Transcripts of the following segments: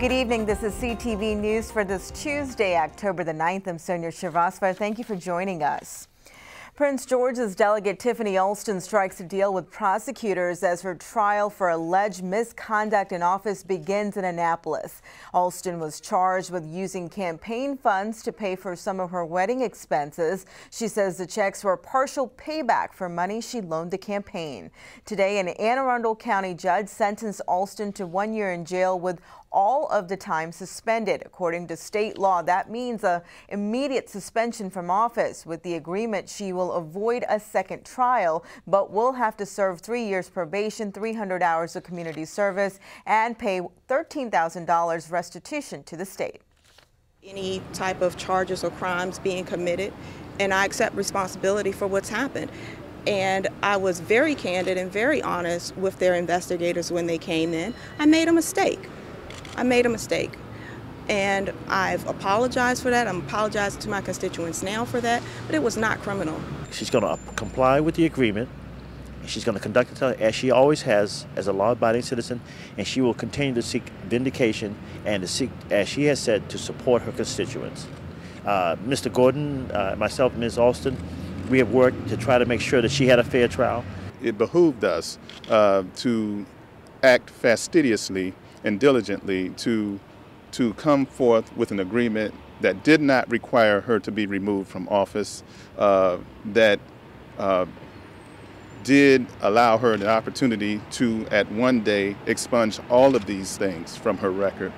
Good evening. This is CTV News for this Tuesday, October the 9th. I'm Sonia Shrivastava. Thank you for joining us. Prince George's delegate Tiffany Alston strikes a deal with prosecutors as her trial for alleged misconduct in office begins in Annapolis. Alston was charged with using campaign funds to pay for some of her wedding expenses. She says the checks were partial payback for money she loaned the campaign. Today, an Anne Arundel County judge sentenced Alston to 1 year in jail with all of the time suspended. According to state law, that means an immediate suspension from office. With the agreement, she will avoid a second trial, but will have to serve 3 years probation, 300 hours of community service, and pay $13,000 restitution to the state. Any type of charges or crimes being committed, and I accept responsibility for what's happened. And I was very candid and very honest with their investigators when they came in. I made a mistake. And I've apologized for that. I'm apologizing to my constituents now for that, but it was not criminal. She's going to comply with the agreement. She's going to conduct herself as she always has as a law-abiding citizen, and she will continue to seek vindication and to seek, as she has said, to support her constituents. Mr. Gordon, myself, Ms. Alston, we have worked to try to make sure that she had a fair trial. It behooved us to act fastidiously and diligently to come forth with an agreement that did not require her to be removed from office, that did allow her an opportunity to, at one day, expunge all of these things from her record.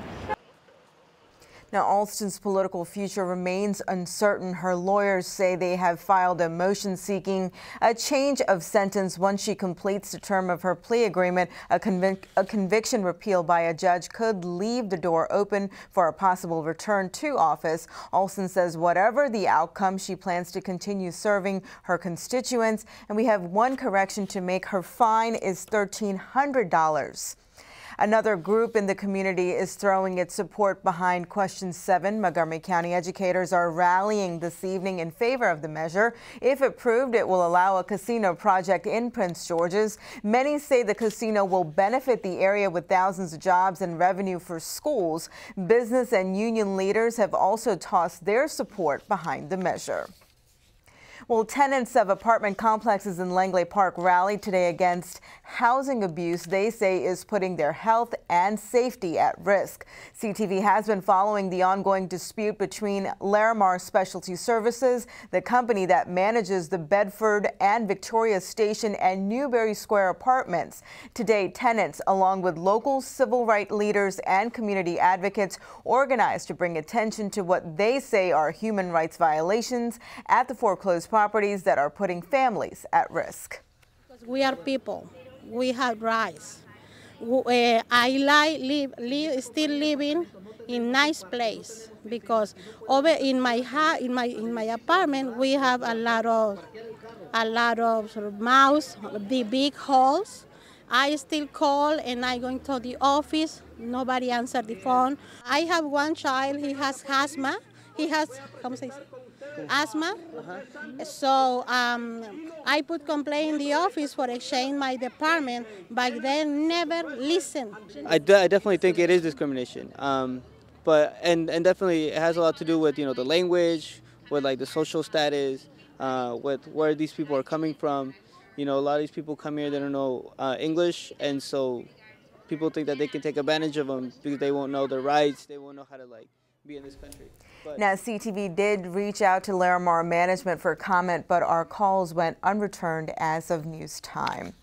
Now, Alston's political future remains uncertain. Her lawyers say they have filed a motion seeking a change of sentence once she completes the term of her plea agreement. A conviction repeal by a judge could leave the door open for a possible return to office. Alston says whatever the outcome, she plans to continue serving her constituents. And we have one correction to make. Her fine is $1,300. Another group in the community is throwing its support behind Question 7. Montgomery County educators are rallying this evening in favor of the measure. If approved, it will allow a casino project in Prince George's. Many say the casino will benefit the area with thousands of jobs and revenue for schools. Business and union leaders have also tossed their support behind the measure. Well, tenants of apartment complexes in Langley Park rallied today against housing abuse they say is putting their health and safety at risk. CTV has been following the ongoing dispute between Larimar Specialty Services, the company that manages the Bedford and Victoria Station and Newberry Square apartments. Today, tenants, along with local civil rights leaders and community advocates, organized to bring attention to what they say are human rights violations at the foreclosed properties that are putting families at risk. Because we are people, we have rights. I still living in nice place because over in my apartment we have a lot of sort of mouse, the big holes. I still call and I going to the office. Nobody answered the phone. I have one child. He has asthma. He has asthma. So I put complaint in the office for exchange my department, but they never listen. I definitely think it is discrimination, but definitely it has a lot to do with the language, with like the social status, with where these people are coming from. A lot of these people come here, they don't know English, and so people think that they can take advantage of them because they won't know their rights, they won't know how to be in this country. Now, CTV did reach out to Larimar Management for comment, but our calls went unreturned as of news time.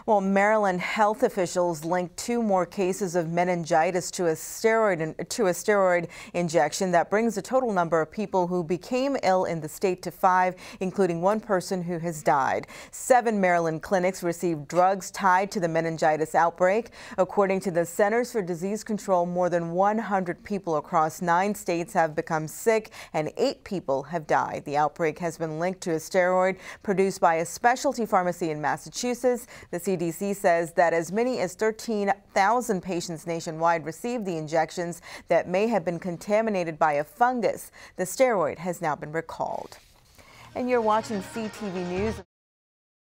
Well, Maryland health officials linked 2 more cases of meningitis to a steroid injection that brings the total number of people who became ill in the state to 5, including 1 person who has died. 7 Maryland clinics received drugs tied to the meningitis outbreak. According to the Centers for Disease Control, more than 100 people across 9 states have become sick and 8 people have died. The outbreak has been linked to a steroid produced by a specialty pharmacy in Massachusetts. The CDC says that as many as 13,000 patients nationwide received the injections that may have been contaminated by a fungus. The steroid has now been recalled. And you're watching CTV News.